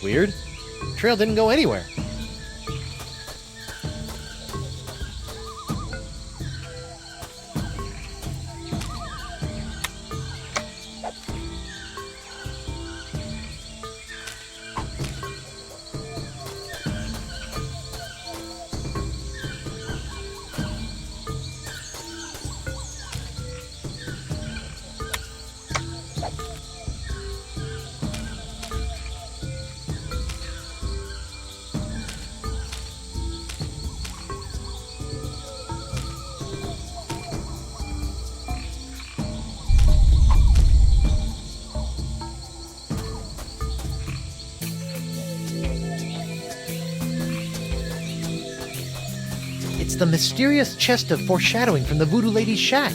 That's weird. The trail didn't go anywhere. It's the mysterious chest of foreshadowing from the Voodoo Lady's shack.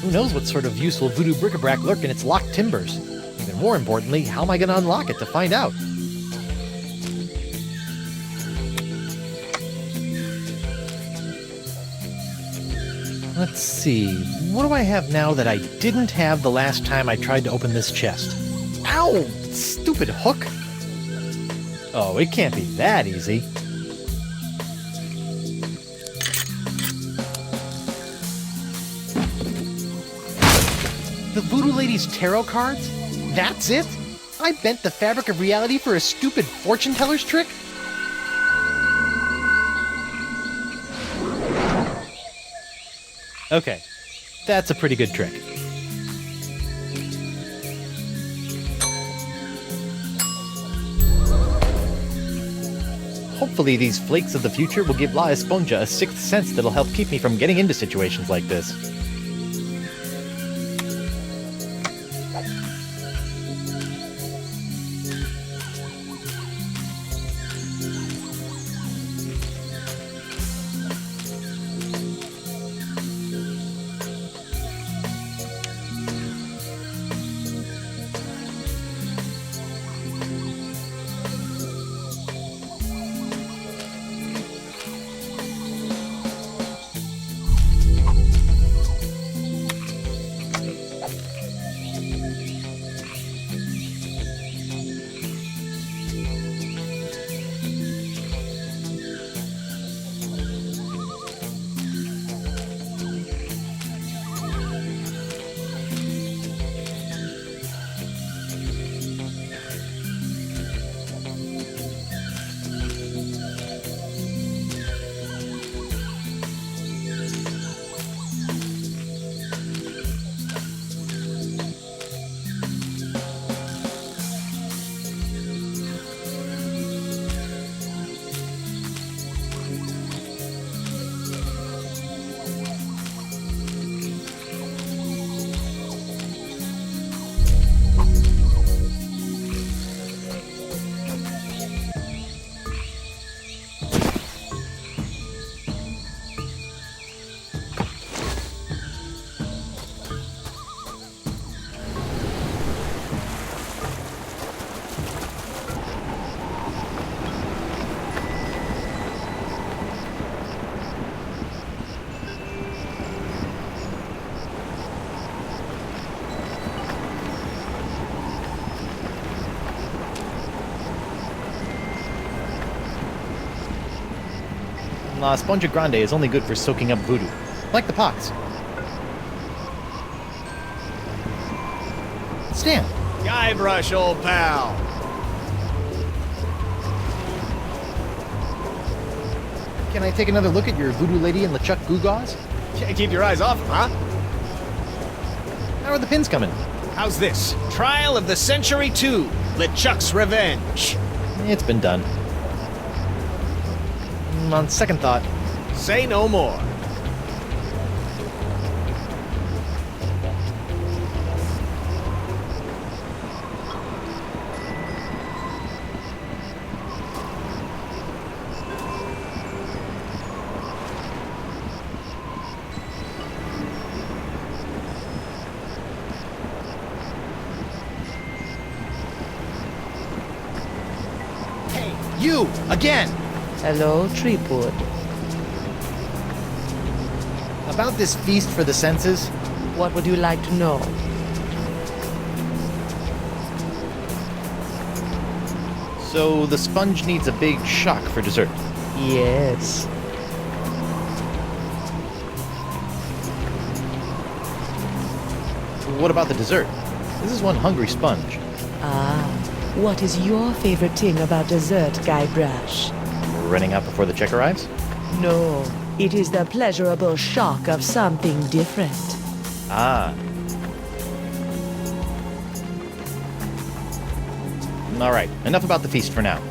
Who knows what sort of useful voodoo bric-a-brac lurk in its locked timbers? Even more importantly, how am I going to unlock it to find out? Let's see, what do I have now that I didn't have the last time I tried to open this chest? Ow! Stupid hook! Oh, it can't be that easy. The Voodoo Lady's tarot cards? That's it? I bent the fabric of reality for a stupid fortune teller's trick? Okay, that's a pretty good trick. Hopefully these flakes of the future will give La Esponja a sixth sense that'll help keep me from getting into situations like this. La Esponja Grande is only good for soaking up voodoo, like the pots. Stan! Guybrush, old pal! Can I take another look at your Voodoo Lady and LeChuck Goo-Gaws? Can't keep your eyes off him, huh? How are the pins coming? How's this? Trial of the Century 2, LeChuck's Revenge. It's been done. On second thought... Say no more. Hey, you! Again! Hello, Threepwood. About this feast for the senses? What would you like to know? So the sponge needs a big shock for dessert. Yes. What about the dessert? This is one hungry sponge. Ah, what is your favorite thing about dessert, Guybrush? Running out before the check arrives? No, it is the pleasurable shock of something different. Ah. Alright, enough about the feast for now.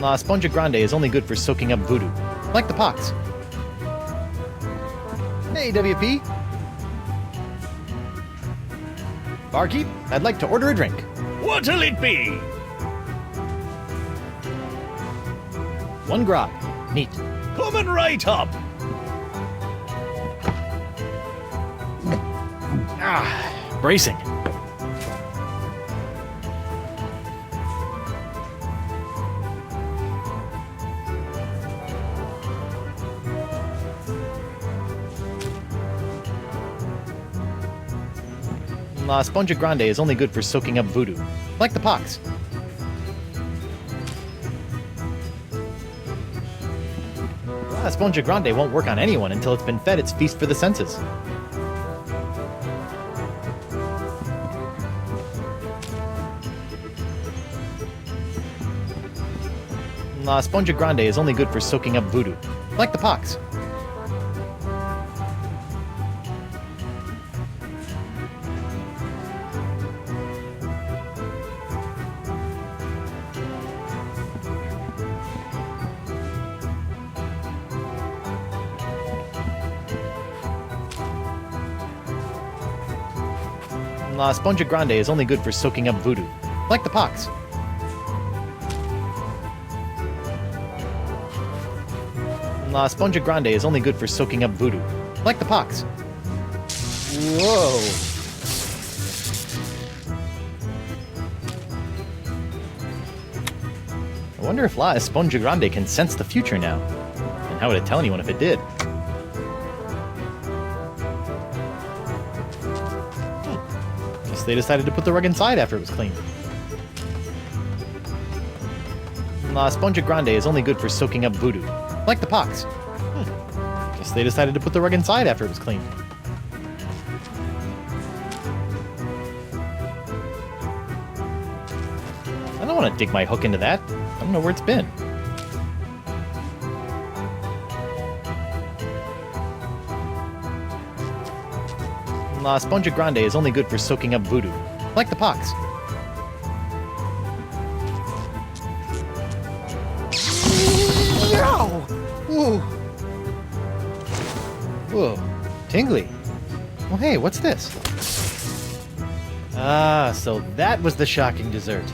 La Sponja Grande is only good for soaking up voodoo. Like the pox. Hey, WP. Barkeep, I'd like to order a drink. What'll it be? One grog. Neat. Coming right up. Ah, bracing. La Sponja Grande is only good for soaking up voodoo. Like the pox. La Sponja Grande won't work on anyone until it's been fed its feast for the senses. La Sponja Grande is only good for soaking up voodoo. Like the pox. La Sponja Grande is only good for soaking up voodoo. Like the pox. La Sponja Grande is only good for soaking up voodoo. Like the pox. Whoa. I wonder if La Sponja Grande can sense the future now. And how would it tell anyone if it did? Guess they decided to put the rug inside after it was cleaned. La Sponja Grande is only good for soaking up voodoo. Like the pox. Guess they decided to put the rug inside after it was cleaned. I don't want to dig my hook into that. I don't know where it's been. La Sponja Grande is only good for soaking up voodoo. Like the pox. Ow! Whoa. Whoa. Tingly. Well, hey, what's this? Ah, so that was the shocking dessert.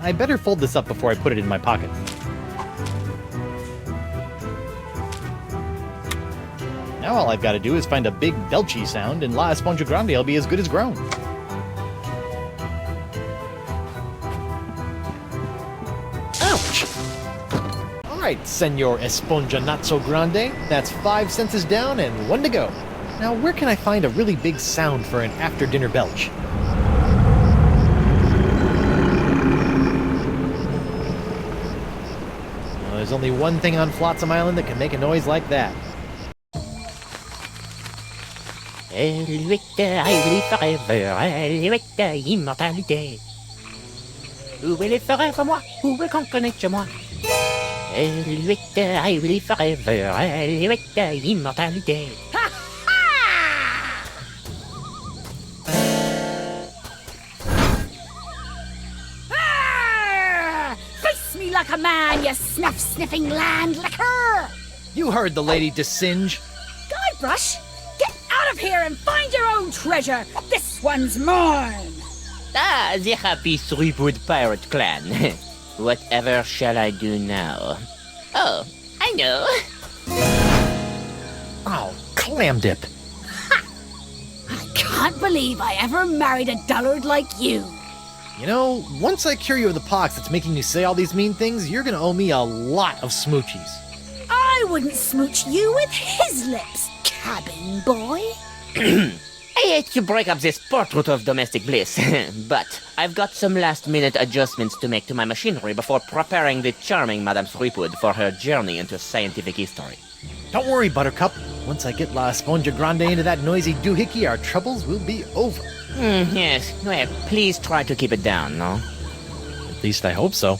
I better fold this up before I put it in my pocket. Now all I've got to do is find a big belchy sound, and La Sponja Grande will be as good as grown. Ouch! Alright, Senor Esponja Not So Grande. That's 5 senses down and 1 to go. Now where can I find a really big sound for an after-dinner belch? There's There's only one thing on Flotsam Island that can make a noise like that. Immortalité. Où est les forêts for moi? Où est qu'on connaît chez moi? I will forever. Immortalité. Face me like a man, you snuff-sniffing landlicker! You heard the lady Desinge. Guybrush, get out of here and find your own treasure! This one's mine! Ah, the happy Threepwood pirate clan. Whatever shall I do now? Oh, I know. Oh, clam dip. I can't believe I ever married a dullard like you. You know, once I cure you of the pox that's making you say all these mean things, you're gonna owe me a lot of smoochies. I wouldn't smooch you with his lips, cabin boy. I hate to break up this portrait of domestic bliss, but I've got some last-minute adjustments to make to my machinery before preparing the charming Madame Threepwood for her journey into scientific history. Don't worry, Buttercup. Once I get La Esponja Grande into that noisy doohickey, our troubles will be over. Yes, well, please try to keep it down, no? At least I hope so.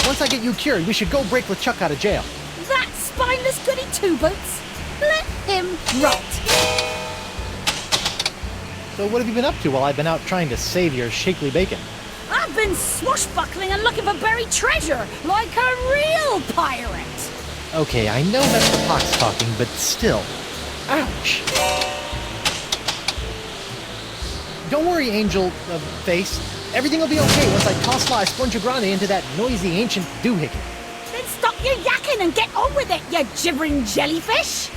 Once I get you cured, we should go break LeChuck out of jail. That spineless goody two-boots? Let him rot. So what have you been up to while I've been out trying to save your shapely bacon? I've been swashbuckling and looking for buried treasure, like a real pirate. Okay, I know that's the pox talking, but still. Ouch. Don't worry, Angel Face. Everything will be okay once I toss La Esponja Grande into that noisy ancient doohickey. Then stop your yakking and get on with it, you gibbering jellyfish!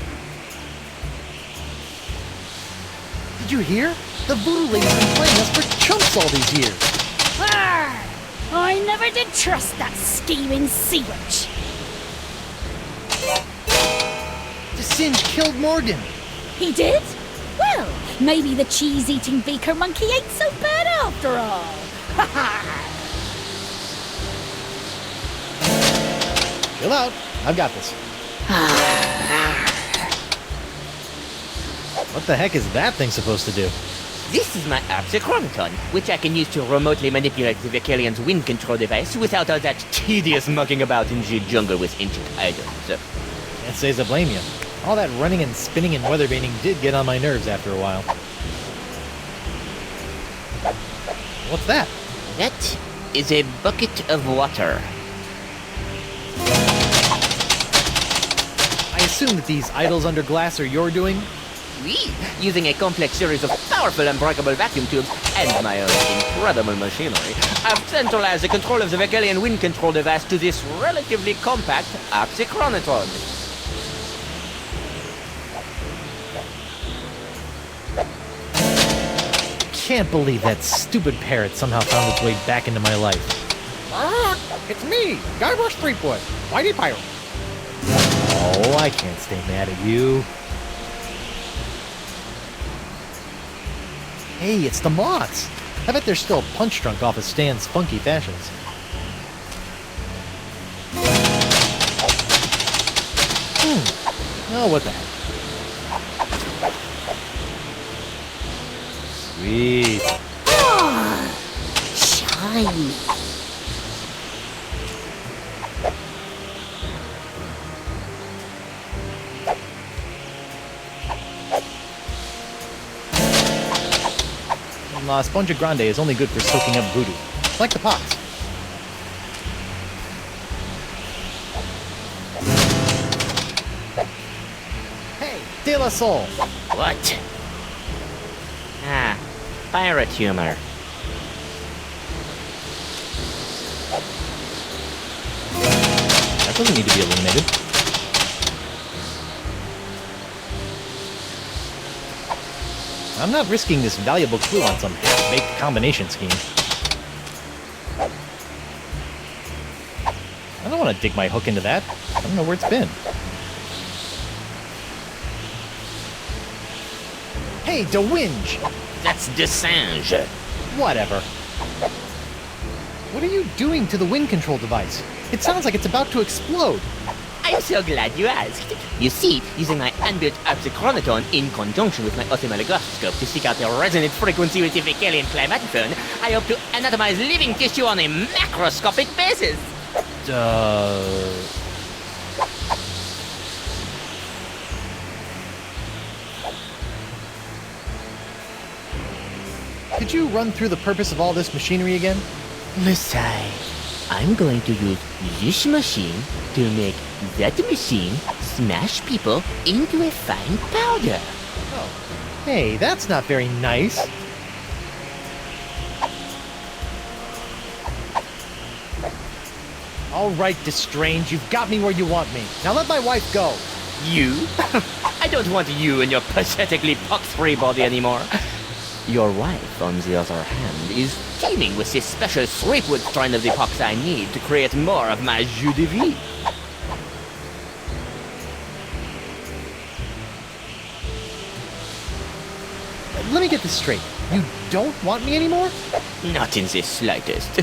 Did you hear? The voodoo lady's been playing us for chumps all these years. Arr! I never did trust that scheming sea witch. Desinge killed Morgan. He did? Well, maybe the cheese-eating beaker monkey ain't so bad after all. Ha ha! Chill out. I've got this. What the heck is that thing supposed to do? This is my Arpsichronicon, which I can use to remotely manipulate the Vecalian's wind control device without all that tedious mucking about in the jungle with ancient items. Can't say as I blame you. All that running and spinning and weathervaning did get on my nerves after a while. What's that? That is a bucket of water. I assume that these idols under glass are your doing? We, using a complex series of powerful unbreakable vacuum tubes and my own incredible machinery, I've centralized the control of the Vecalian wind control device to this relatively compact Arpsichronicon. Can't believe that stupid parrot somehow found its way back into my life. It's me, Guybrush Threepwood, Mighty Pirate. Oh, I can't stay mad at you. Hey, it's the moths. I bet they're still punch-drunk off of Stan's funky fashions. Oh, what the heck. Sweet. Ah, shiny. La Sponja Grande is only good for soaking up voodoo. Like the pots. Hey, De La Soul! What? Ah, pirate humor. That doesn't need to be illuminated. I'm not risking this valuable clue on some half-baked combination scheme. I don't want to dig my hook into that. I don't know where it's been. Hey, DeWinge! That's Desange. Whatever. What are you doing to the wind control device? It sounds like it's about to explode. I'm so glad you asked. You see, using my unbuilt oxychronotone in conjunction with my ophthalmologoscope to seek out the resonant frequency with the Vecalian climatophone, I hope to anatomize living tissue on a macroscopic basis. Could you run through the purpose of all this machinery again? Messiah, I'm going to use this machine to make that machine smash people into a fine powder. Oh. Hey, that's not very nice. All right, Destrange, you've got me where you want me. Now let my wife go. You? I don't want you and your pathetically pox-free body anymore. Your wife, on the other hand, is teeming with this special Threepwood strain of the pox I need to create more of my jus de vie. Let me get this straight. You don't want me anymore? Not in the slightest.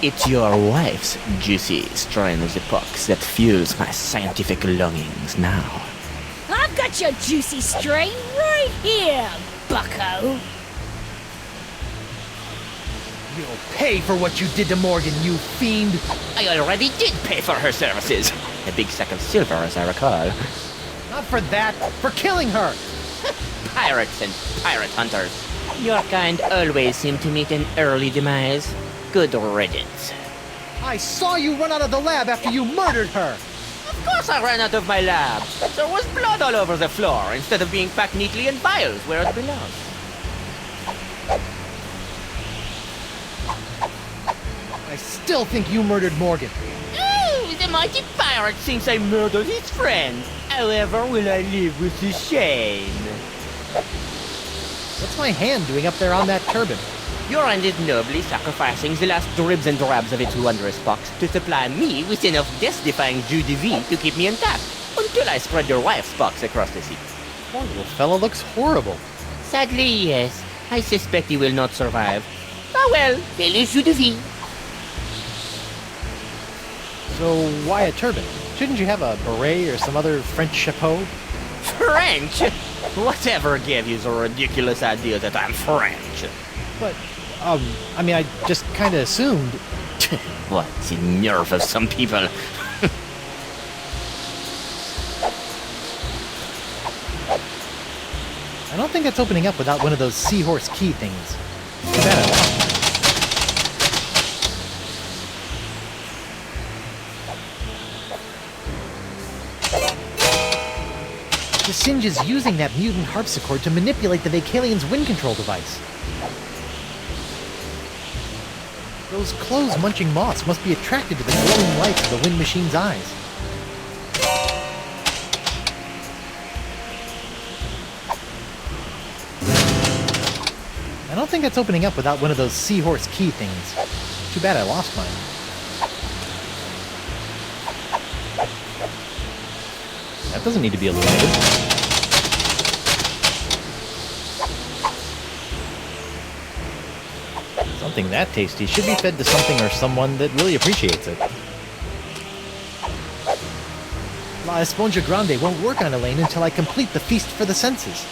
It's your wife's juicy strain of the pox that fuels my scientific longings now. I've got your juicy strain right here, bucko. You'll pay for what you did to Morgan, you fiend! I already did pay for her services. A big sack of silver, as I recall. Not for that, for killing her! Pirates and pirate hunters. Your kind always seem to meet an early demise. Good riddance. I saw you run out of the lab after you murdered her! Of course I ran out of my lab. There was blood all over the floor instead of being packed neatly in vials where it belongs. I still think you murdered Morgan. Ooh, the mighty pirate thinks I murdered his friend. However, will I live with the shame? What's my hand doing up there on that turban? Your hand is nobly sacrificing the last dribs and drabs of its wondrous pox to supply me with enough death-defying jus de vie to keep me intact, until I spread your wife's pox across the sea. Poor little fella looks horrible. Sadly, yes. I suspect he will not survive. Ah well, belle jus de vie. So why a turban? Shouldn't you have a beret or some other French chapeau? French? Whatever gave you the ridiculous idea that I'm French? But, I mean, I just kinda assumed. What, the nerve of some people. I don't think that's opening up without one of those seahorse key things. Too bad I lost mine. The Singe is using that mutant harpsichord to manipulate the Vacalian's wind control device. Those clothes-munching moths must be attracted to the glowing lights of the wind machine's eyes. I don't think that's opening up without one of those seahorse key things. Too bad I lost mine. That doesn't need to be illuminated. Something that tasty should be fed to something or someone that really appreciates it. La Esponja Grande won't work on Elaine until I complete the feast for the senses.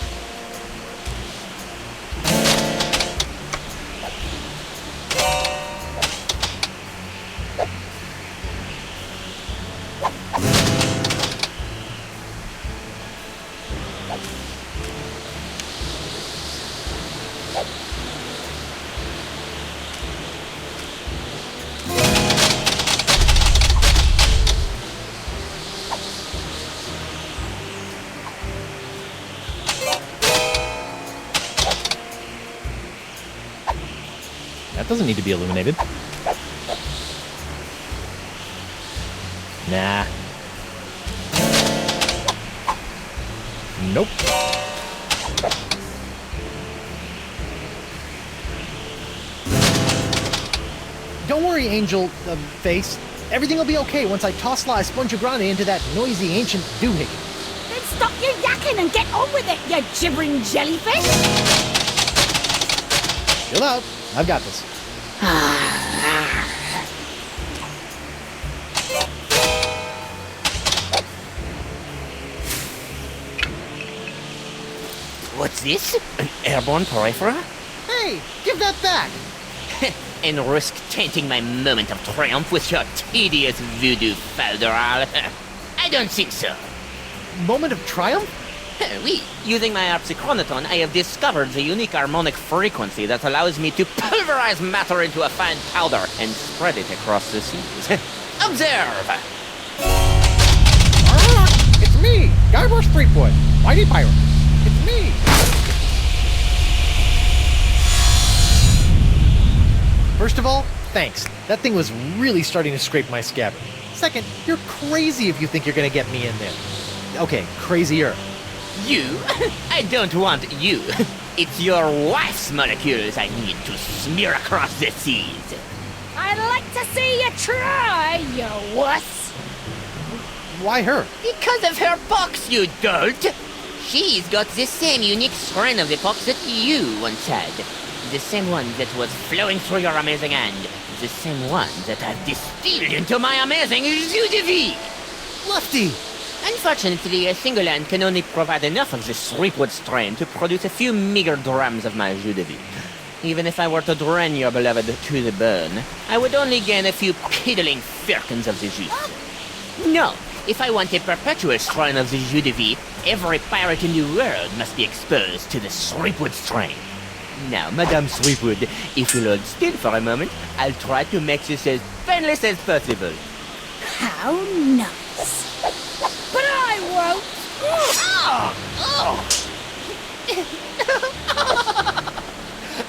That doesn't need to be illuminated. Nah. Nope. Don't worry, Angel Face. Everything will be okay once I toss La Esponja Grande into that noisy ancient doohickey. Then stop your yakking and get on with it, you gibbering jellyfish! Chill out. I've got this. What's this? An airborne peripheral? Hey, give that back! And risk tainting my moment of triumph with your tedious voodoo falderal? I don't think so. Moment of triumph? Oui, using my harpsichronoton, I have discovered the unique harmonic frequency that allows me to pulverize matter into a fine powder and spread it across the seas. Observe! It's me, Guybrush Threepwood, mighty pirate. It's me! First of all, thanks. That thing was really starting to scrape my scabbard. Second, you're crazy if you think you're gonna get me in there. Okay, crazier. You? I don't want you. It's your wife's molecules I need to smear across the seas. I'd like to see you try, you wuss! Why her? Because of her pox, you dolt! She's got the same unique strain of the pox that you once had. The same one that was flowing through your amazing hand. The same one that I've distilled into my amazing jus de vie! Lefty! Unfortunately, a single hand can only provide enough of this Threepwood strain to produce a few meager drams of my jus de vie. Even if I were to drain your beloved to the bone, I would only gain a few piddling firkins of the jus. No, if I want a perpetual strain of the jus de vie, every pirate in the world must be exposed to the Threepwood strain. Now, Madame Threepwood, if you'll hold still for a moment, I'll try to make this as painless as possible. How nice! But I won't!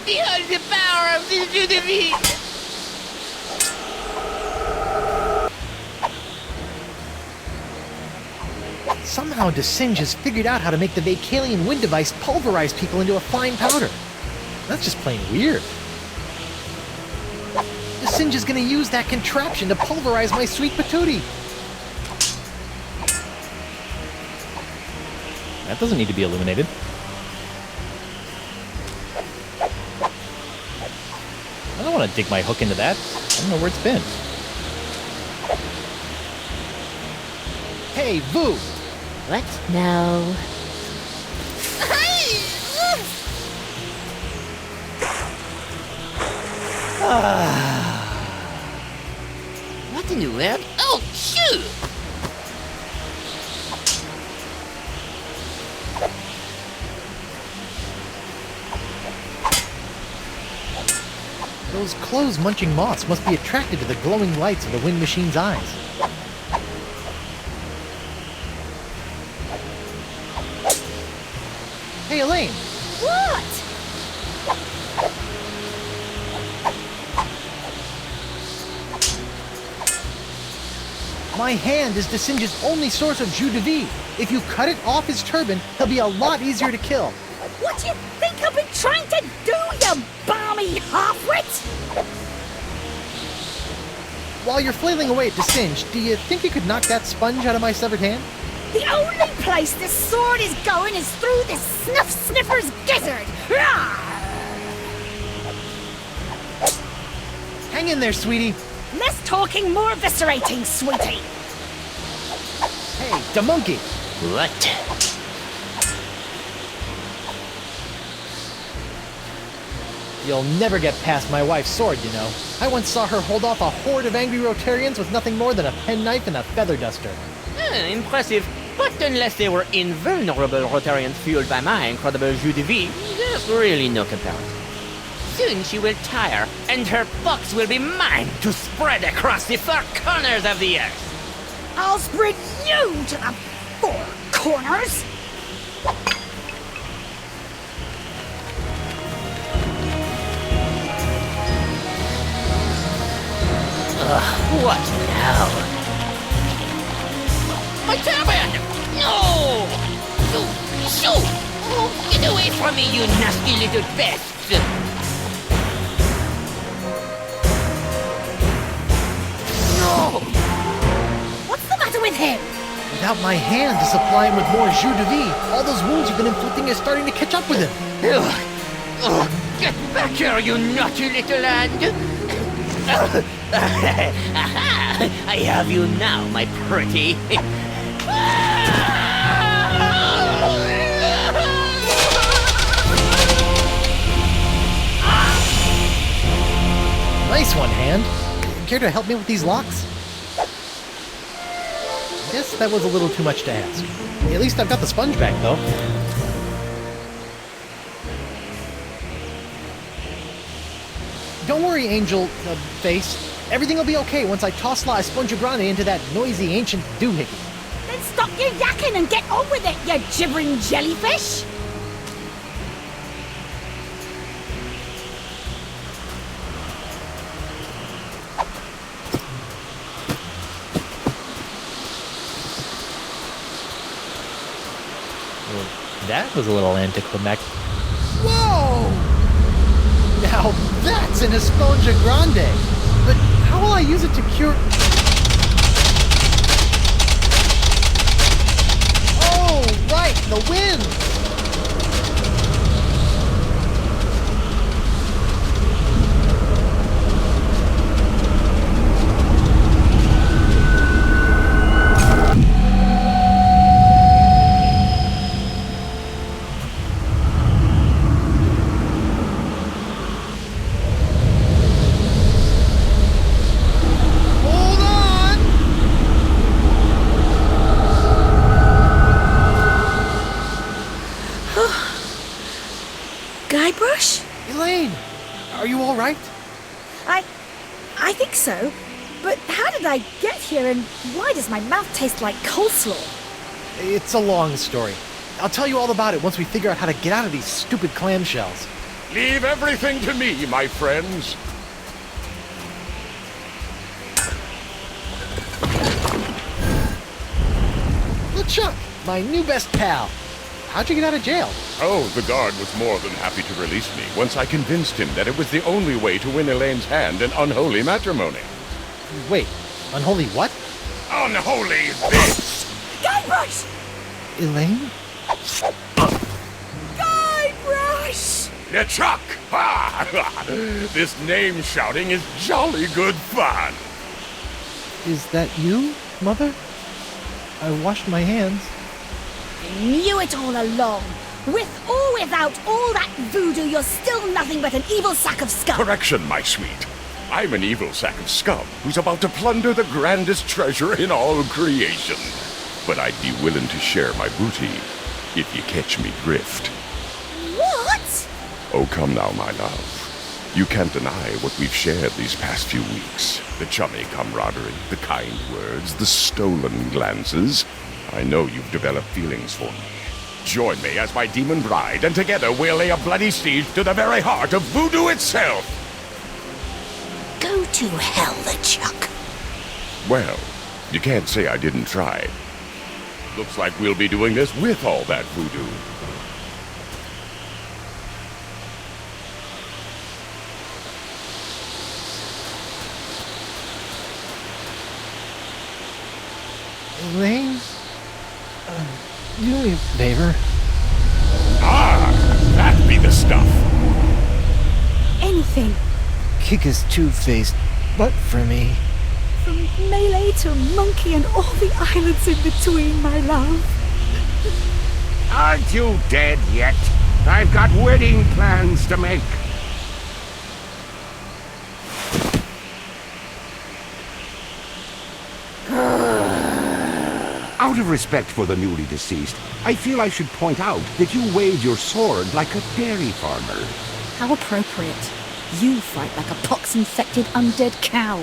Behold the power of the jus de vie! Somehow DeSinge has figured out how to make the Vacalian wind device pulverize people into a fine powder. That's just plain weird. DeSinge is gonna use that contraption to pulverize my sweet patootie. That doesn't need to be illuminated. I don't want to dig my hook into that. I don't know where it's been. Hey, Voo! What now? What in the world? Oh, shoot! Those clothes-munching moths must be attracted to the glowing lights of the wind machine's eyes. Hey, Elaine! What? My hand is DeSinge's only source of jus de vie. If you cut it off his turban, he'll be a lot easier to kill. What do you think I've been trying to do, you balmy half-wit? While you're flailing away at DeSinge, do you think you could knock that sponge out of my severed hand? The only place this sword is going is through this snuff sniffer's gizzard! Rawr! Hang in there, sweetie. Less talking, more eviscerating, sweetie. Hey, the monkey. What? You'll never get past my wife's sword, you know. I once saw her hold off a horde of angry Rotarians with nothing more than a penknife and a feather duster. Impressive. But unless they were invulnerable Rotarians fueled by my incredible jus de vie, there's really no comparison. Soon she will tire, and her box will be mine to spread across the four corners of the earth. I'll spread you to the four corners. What now? My turban! No! Shoo! Oh, get away from me, you nasty little pest! No! What's the matter with him? Without my hand to supply him with more jus de vie, all those wounds you've been inflicting are starting to catch up with him. Get back here, you naughty little hand! I have you now, my pretty. Nice one, Hand. Care to help me with these locks? Guess that was a little too much to ask. At least I've got the sponge back, though. Don't worry, Angel Face. Everything will be okay once I toss La Esponja Grande into that noisy ancient doohickey. Then stop your yakking and get on with it, you gibbering jellyfish! That was a little anticlimactic. Whoa! Now that's an Esponja Grande! But how will I use it to cure... Oh, right! The wind! Guybrush? Elaine! Are you alright? I think so. But how did I get here and why does my mouth taste like coleslaw? It's a long story. I'll tell you all about it once we figure out how to get out of these stupid clamshells. Leave everything to me, my friends. LeChuck, my new best pal. How'd you get out of jail? Oh, the guard was more than happy to release me once I convinced him that it was the only way to win Elaine's hand in unholy matrimony. Wait, unholy what? Unholy this! Guybrush! Elaine? Guybrush! LeChuck! Ha! This name shouting is jolly good fun. Is that you, Mother? I washed my hands. I knew it all along. With or without all that voodoo, you're still nothing but an evil sack of scum. Correction, my sweet. I'm an evil sack of scum who's about to plunder the grandest treasure in all creation. But I'd be willing to share my booty if you catch me drift. What? Oh, come now, my love. You can't deny what we've shared these past few weeks. The chummy camaraderie, the kind words, the stolen glances. I know you've developed feelings for me. Join me as my demon bride, and together we'll lay a bloody siege to the very heart of voodoo itself. Go to hell, LeChuck. Well, you can't say I didn't try. Looks like we'll be doing this with all that voodoo. Elaine? Do me a favor. Ah, that be the stuff. Anything. Kick his two-faced but for me. From Melee to Monkey and all the islands in between, my love. Aren't you dead yet? I've got wedding plans to make. Out of respect for the newly deceased, I feel I should point out that you wave your sword like a dairy farmer. How appropriate. You fight like a pox-infected undead cow.